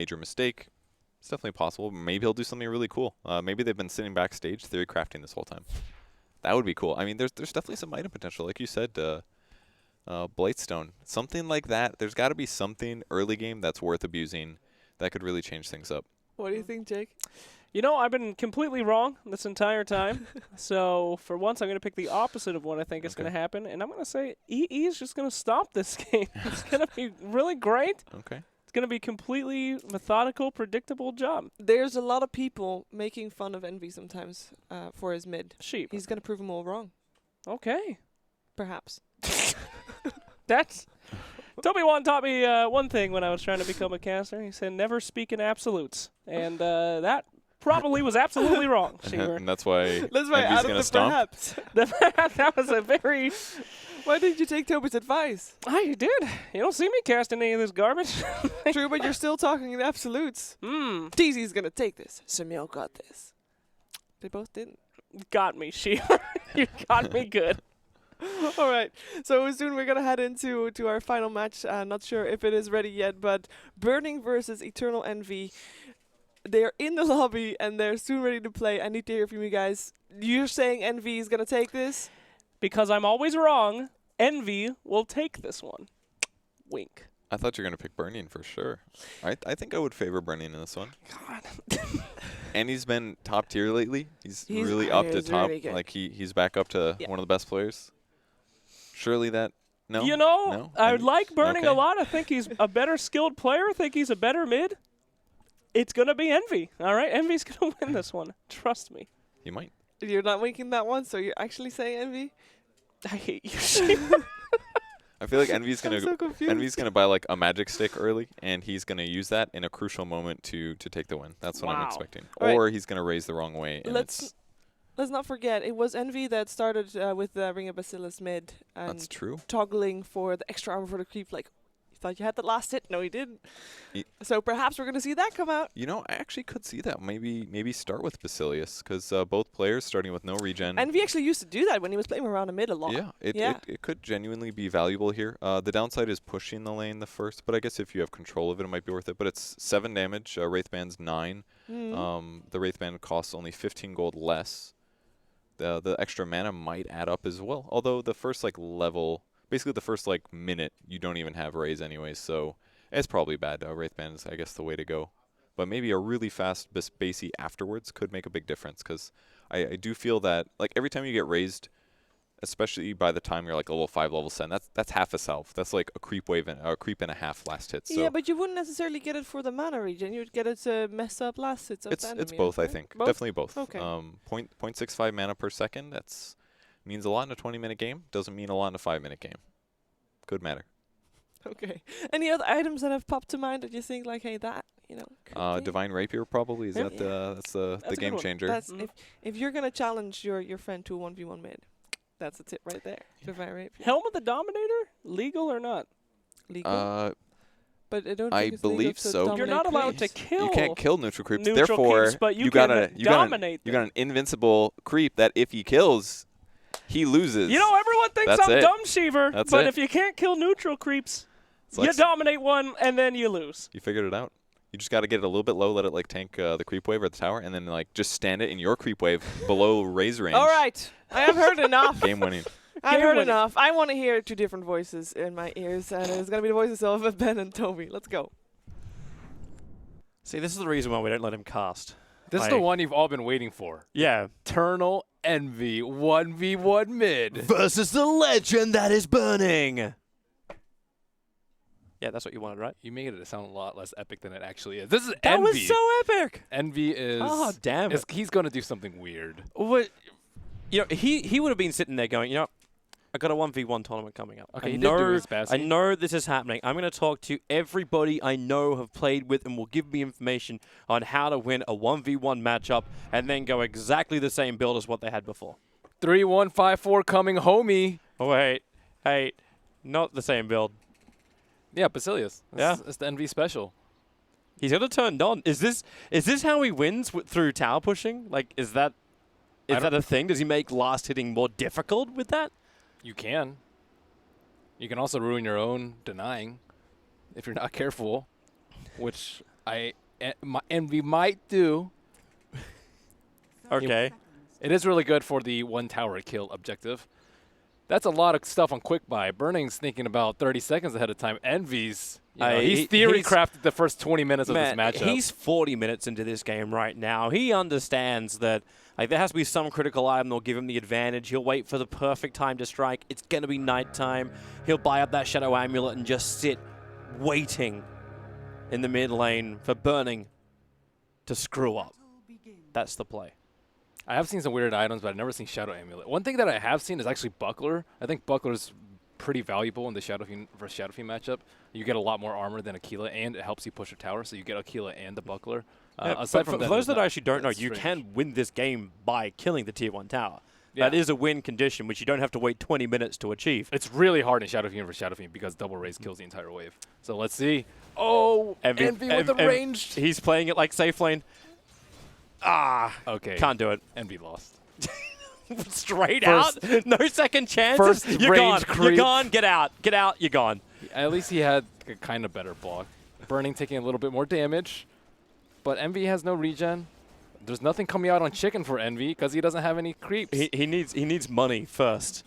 major mistake. It's definitely possible. Maybe he'll do something really cool. Maybe they've been sitting backstage theory crafting this whole time. That would be cool. I mean, there's definitely some item potential. Like you said, Blightstone. Something like that. There's got to be something early game that's worth abusing that could really change things up. What do you think, Jake? You know, I've been completely wrong this entire time. So for once, I'm going to pick the opposite of what I think is going to happen. And I'm going to say EE is just going to stop this game. It's going to be really great. Okay. It's going to be completely methodical, predictable job. There's a lot of people making fun of Envy sometimes for his mid. Sheep. He's going to prove them all wrong. Okay. Perhaps. That's... Toby Wan taught me one thing when I was trying to become a caster. He said, never speak in absolutes. And that probably was absolutely wrong, Sheever. And that's why That's why Envy's out going of to the stomp. perhaps. That was a very... Why didn't you take Toby's advice? I did. You don't see me casting any of this garbage. True, but you're still talking in absolutes. DZ's going to take this. Samuel got this. They both didn't. Got me, Sheever. You got me good. All right, so soon we're gonna head into our final match. Not sure if it is ready yet, but Burning versus Eternal Envy. They're in the lobby and they're soon ready to play. I need to hear from you guys. You're saying Envy is gonna take this? Because I'm always wrong, Envy will take this one. Wink. I thought you were going to pick Burning for sure. I think I would favor Burning in this one. God. And he's been top tier lately. He's really up to he's top. really good. Like he's back up to one of the best players. Surely that no. You know, No? I Envy? like Burning a Okay. lot. I think he's a better skilled player. I think he's a better mid. It's going to be Envy. All right? Envy's going to win this one. Trust me. He might. You're not winking that one, so you're actually saying Envy? I hate you, Sheever. I feel like Envy's I'm gonna so confused. Envy's gonna buy like a magic stick early, and he's gonna use that in a crucial moment to take the win. That's what I'm Wow. expecting. All right. Or he's gonna raise the wrong way. And Let's not forget, it was Envy that started with Ring of Bacillus mid and that's true. toggling for the extra armor for the creep. Like, you thought you had the last hit? No, you didn't. So perhaps we're gonna see that come out. You know, I actually could see that. Maybe start with Basilius, because both players starting with no regen. Envy actually used to do that when he was playing around the mid a lot. Yeah, Yeah. it could genuinely be valuable here. The downside is pushing the lane the first, but I guess if you have control of it, it might be worth it. But it's 7 damage. Wraithband's 9. The Wraithband costs only 15 gold less. The extra mana might add up as well. Although the first level, basically the first minute, you don't even have raise anyways, so it's probably bad. Wraithband is, I guess, the way to go. But maybe a really fast Basey afterwards could make a big difference, because I do feel that every time you get raised, especially by the time you're level 5, level 7, that's half a salve. That's like a creep wave and a creep and a half last hit. So Yeah, but you wouldn't necessarily get it for the mana regen. You'd get it to mess up last hits of the it's enemy, both, I right? think. Both? Definitely both. Okay. 0.65 mana per second. That's means a lot in a 20-minute game. Doesn't mean a lot in a 5-minute game. Could matter. Okay. Any other items that have popped to mind that you think hey, that could be? Divine Rapier probably is Yep. that's a the good game one. changer. That's if you're gonna challenge your friend to a 1v1 mid, that's a tip right there. Divine Rapier. Helm of the Dominator? Legal or not? Legal. But I don't I think it's legal believe to so. dominate You're not allowed to creeps. kill. You can't kill neutral creeps. neutral Therefore, creeps, but you got can dominate you got an invincible creep that if he kills, he loses. You know, everyone thinks That's I'm it. dumb, Sheever, That's but it. if you can't kill neutral creeps, It's you dominate one and then you lose. You figured it out. You just got to get it a little bit low, let it tank the creep wave or the tower, and then just stand it in your creep wave below raise range. All right, I have heard enough. Game winning. I've Game heard winning. enough. I want to hear 2 different voices in my ears, and it's gonna be the voices of Ben and Toby. Let's go. See, this is the reason why we don't let him cast. This is the one you've all been waiting for. Yeah. Eternal Envy 1v1 mid. Versus the legend that is burning. Yeah, that's what you wanted, right? You made it sound a lot less epic than it actually is. This is That Envy. was so epic. Envy is. Oh, damn it. He's going to do something weird. What? He would have been sitting there going, I got a 1v1 tournament coming up. Okay, I he did do know, his best. I know this is happening. I'm going to talk to everybody I know have played with and will give me information on how to win a 1v1 matchup and then go exactly the same build as what they had before. 3154 coming, homie. Oh, wait. Hey, not the same build. Yeah, Basilius. Yeah. It's the Envy special. He's got it turned on. Is this how he wins through tower pushing? Is that a thing? Does he make last hitting more difficult with that? You can. You can also ruin your own denying if you're not careful, which My Envy might do. Okay. It is really good for the 1 tower kill objective. That's a lot of stuff on quick buy. Burning's thinking about 30 seconds ahead of time. Envy's, he's theory crafted the first 20 minutes of this matchup. He's 40 minutes into this game right now. He understands that there has to be some critical item that'll give him the advantage. He'll wait for the perfect time to strike. It's going to be nighttime. He'll buy up that Shadow Amulet and just sit waiting in the mid lane for Burning to screw up. That's the play. I have seen some weird items, but I've never seen Shadow Amulet. One thing that I have seen is actually Buckler. I think Buckler's pretty valuable in the Shadow Fiend versus Shadow Fiend matchup. You get a lot more armor than Aquila, and it helps you push a tower, so you get Aquila and the Buckler. Aside from for that, those that actually don't know, you strange. can win this game by killing the tier 1 tower. Yeah. That is a win condition, which you don't have to wait 20 minutes to achieve. It's really hard in Shadow Fiend versus Shadow Fiend because double raise kills the entire wave. So let's see. Oh, Envy with the ranged. He's playing it like safe lane. Okay. Can't do it. Envy lost. Straight First- out. No second chance. first You're range gone. You're creep. gone. Get out. Get out. You're gone. At least he had a kind of better block. Burning taking a little bit more damage, but Envy has no regen. There's nothing coming out on Chicken for Envy because he doesn't have any creeps. He needs money first.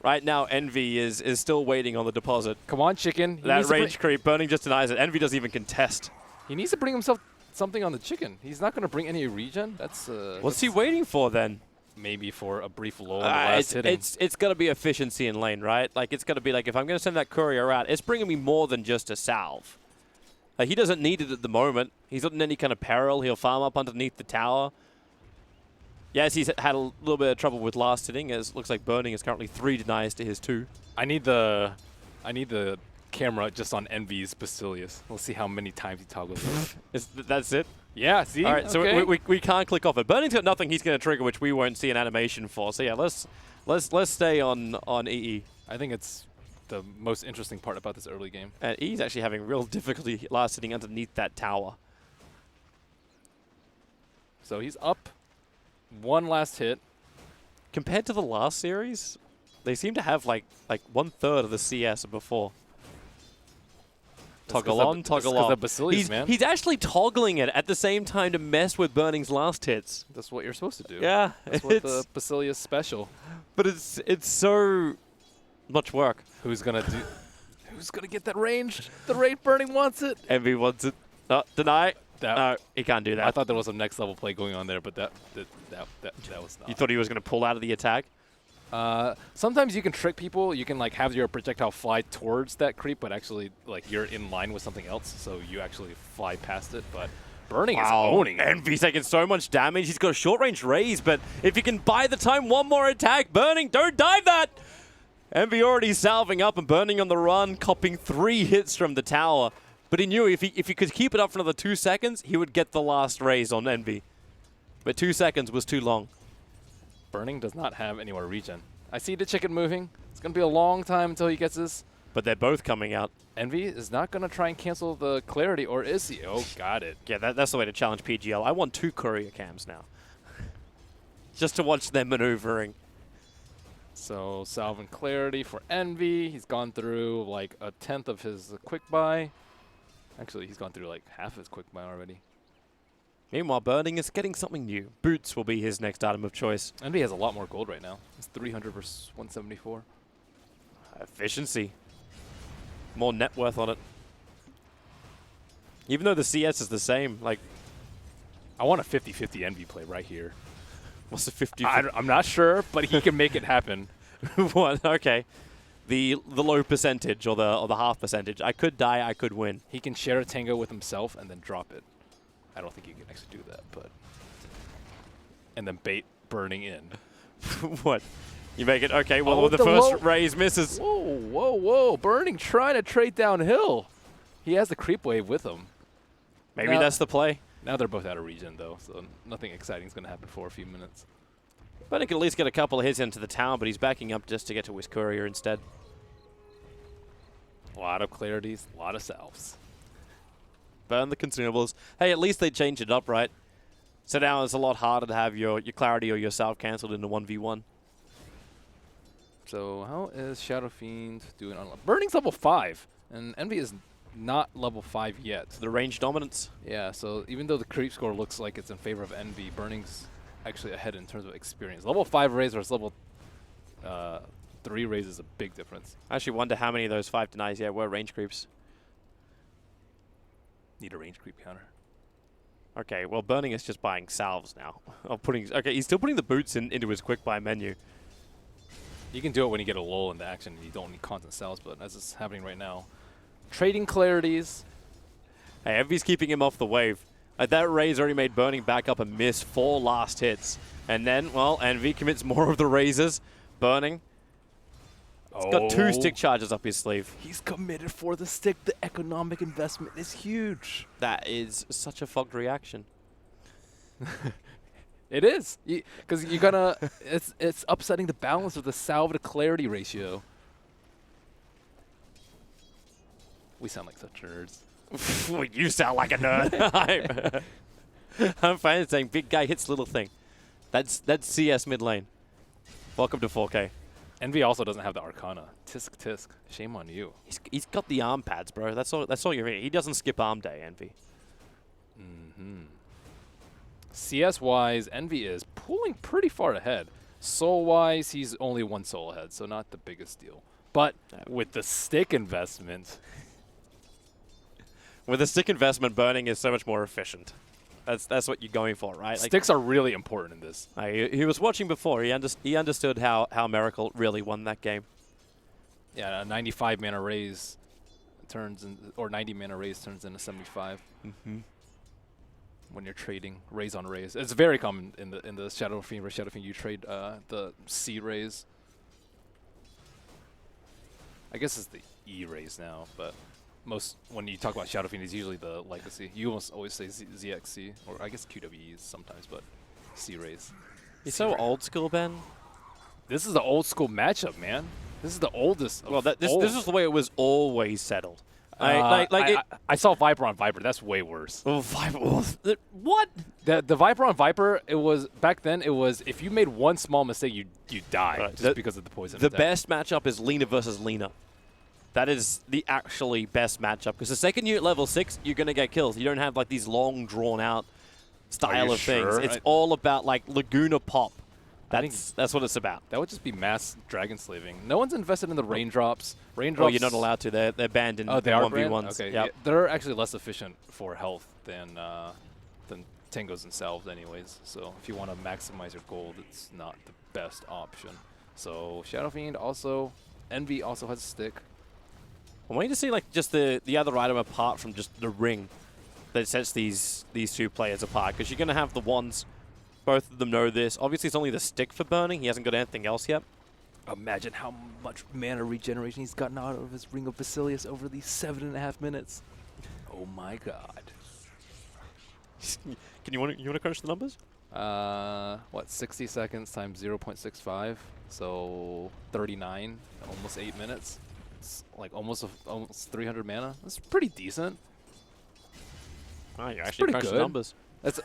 Right now, Envy is still waiting on the deposit. Come on, Chicken. He That needs to range creep. Burning just denies it. Envy doesn't even contest. He needs to bring himself something on the Chicken. He's not going to bring any regen. That's What's he waiting for then? maybe for a brief lull in the last hitting. It's got to be efficiency in lane, right? Like, it's got to be like, if I'm going to send that courier out, it's bringing me more than just a salve. Like, he doesn't need it at the moment. He's not in any kind of peril. He'll farm up underneath the tower. Yes, he's had a little bit of trouble with last hitting, as it looks like Burning is currently 3 denies to his 2. I need the camera just on Envy's Basilius. We'll see how many times he toggles it. That's it? Yeah, see? All right, so Okay. we can't click off it. Burning's got nothing he's going to trigger, which we won't see an animation for. So yeah, let's stay on EE. I think it's the most interesting part about this early game. And EE's actually having real difficulty last hitting underneath that tower. So he's up. One last hit. Compared to the last series, they seem to have like 1/3 of the CS before. Toggle on, toggle off. The Basilius, man. He's actually toggling it at the same time to mess with Burning's last hits. That's what you're supposed to do. Yeah, That's what the Basilius special. But it's so much work. Who's gonna get that range? The rate Burning wants it. Envy wants it. Deny. That, No, he can't do that. I thought there was some next level play going on there, but that was not. You thought he was going to pull out of the attack? Sometimes you can trick people. You can like have your projectile fly towards that creep, but actually like you're in line with something else, so you actually fly past it. But Burning is owning it. Envy's taking so much damage. He's got a short-range raise, but if he can buy the time, one more attack. Burning, don't dive that! Envy already salving up and Burning on the run, copping 3 hits from the tower. But he knew if he could keep it up for another 2 seconds, he would get the last raise on Envy. But 2 seconds was too long. Burning does not have any more regen. I see the chicken moving. It's going to be a long time until he gets this. But they're both coming out. Envy is not going to try and cancel the clarity, or is he? Oh, got it. Yeah, that's the way to challenge PGL. I want 2 courier cams now. Just to watch them maneuvering. So, Salve and clarity for Envy. He's gone through like a 1/10 of his quick buy. Actually, he's gone through like half his quick buy already. Meanwhile, Burning is getting something new. Boots will be his next item of choice. Envy has a lot more gold right now. It's 300 versus 174. Efficiency. More net worth on it. Even though the CS is the same, like, I want a 50-50 Envy play right here. what's the 50? I'm not sure, but he can make it happen. What? Okay. The low percentage or the half percentage. I could die, I could win. He can share a tango with himself and then drop it. I don't think he can actually do that, but... And then bait Burning in. What? You make it, okay, well, Oh, the the first low- raise misses. Whoa, whoa, whoa. Burning trying to trade downhill. He has the creep wave with him. Maybe Now- that's the play. Now they're both out of regen, though, so nothing exciting is going to happen for a few minutes. Burning can at least get a couple of hits into the tower, but he's backing up just to get to his courier instead. A lot of clarities, a lot of salves. Burn the consumables. Hey, at least they changed it up, right? So now it's a lot harder to have your clarity or your salve cancelled into 1v1. So how is Shadow Fiend doing on... Burning's level 5, and Envy is not level 5 yet. The range dominance. Yeah, so even though the creep score looks like it's in favor of Envy, Burning's actually ahead in terms of experience. Level 5 Raze versus level 3 Raze is a big difference. I actually wonder how many of those 5 denies were range creeps. Need a range creep counter. Okay, well, Burning is just buying salves now. Okay, he's still putting the boots into his quick buy menu. You can do it when you get a lull in the action and you don't need constant cells, but as it's happening right now, trading clarities. Hey, Envy's keeping him off the wave. That Raze already made Burning back up and miss 4 last hits. And then, well, Envy commits more of the Razes. Burning. He's got 2 stick charges up his sleeve. He's committed for the stick. The economic investment is huge. That is such a fogged reaction. It is, because you're gonna. It's upsetting the balance of the salve to clarity ratio. We sound like such nerds. Well, you sound like a nerd. I'm fine saying big guy hits little thing. That's CS mid lane. Welcome to 4K. Envy also doesn't have the Arcana. Tisk tisk. Shame on you. He's got the arm pads, bro. That's all you need. He doesn't skip arm day, Envy. CS-wise, Envy is pulling pretty far ahead. Soul-wise, he's only 1 soul ahead, so not the biggest deal. But with the stick investment... With the stick investment, Burning is so much more efficient. That's what you're going for, right? Sticks are really important in this. He was watching before. He understood how Miracle really won that game. Yeah, a 95 mana raise turns in, or 90 mana raise turns into 75. When you're trading raise on raise, it's very common in the Shadow Fiend versus Shadow Fiend. You trade the C raise. I guess it's the E raise now, but most when you talk about Shadow Fiend, it's usually the legacy. You almost always say ZXC, or I guess QWE sometimes, but C raise. You're so old school, Ben. This is the old school matchup, man. This is the oldest. Well, this is the way it was always settled. I saw Viper on Viper. That's way worse. Oh, Viper. What? The Viper on Viper, it was back then. It was if you made one small mistake, you die just because of the poison. The best matchup is Lina versus Lina. That is the actually best matchup because the second you're at level 6, you're gonna get kills. You don't have like these long, drawn out style of things. It's all about like Laguna pop. That's what it's about. That would just be mass dragon slaving. No one's invested in the raindrops. Oh, you're not allowed to. They're banned in they are 1v1s. Okay, yep. yeah, they're actually less efficient for health than Tangos themselves anyways. So if you want to maximize your gold, it's not the best option. So Shadow Fiend also, Envy also has a stick. I'm waiting to see like just the other item apart from just the ring that sets these 2 players apart because you're going to have the wands. Both of them know this. Obviously, it's only the stick for Burning. He hasn't got anything else yet. Imagine how much mana regeneration he's gotten out of his Ring of Basilius over these 7.5 minutes. Oh my god. Can you want to crunch the numbers? What, 60 seconds times 0.65, so 39, almost 8 minutes. It's like almost 300 mana. That's pretty decent. Oh, you actually crunched the numbers. That's,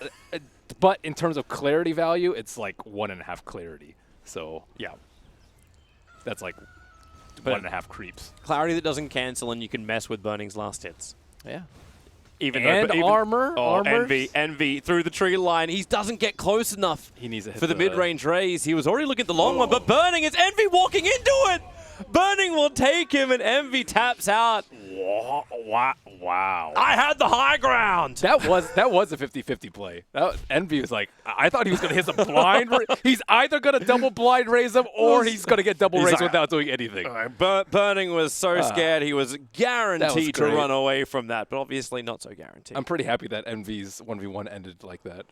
but in terms of clarity value, it's like 1.5 clarity. So yeah, that's like 1.5 creeps. Clarity that doesn't cancel, and you can mess with Burning's last hits. Yeah. Even armor. Oh, Envy through the tree line. He doesn't get close enough. He needs to hit for the mid-range raise. He was already looking at the long one, but Burning is Envy walking into it. Burning will take him, and Envy taps out. Wow. I had the high ground. That was a 50-50 play. Envy was like, I thought he was going to hit some blind. He's either going to double blind raise him or he's going to get double raise without doing anything. Burning was so scared he was guaranteed to run away from that, but obviously not so guaranteed. I'm pretty happy that Envy's 1v1 ended like that.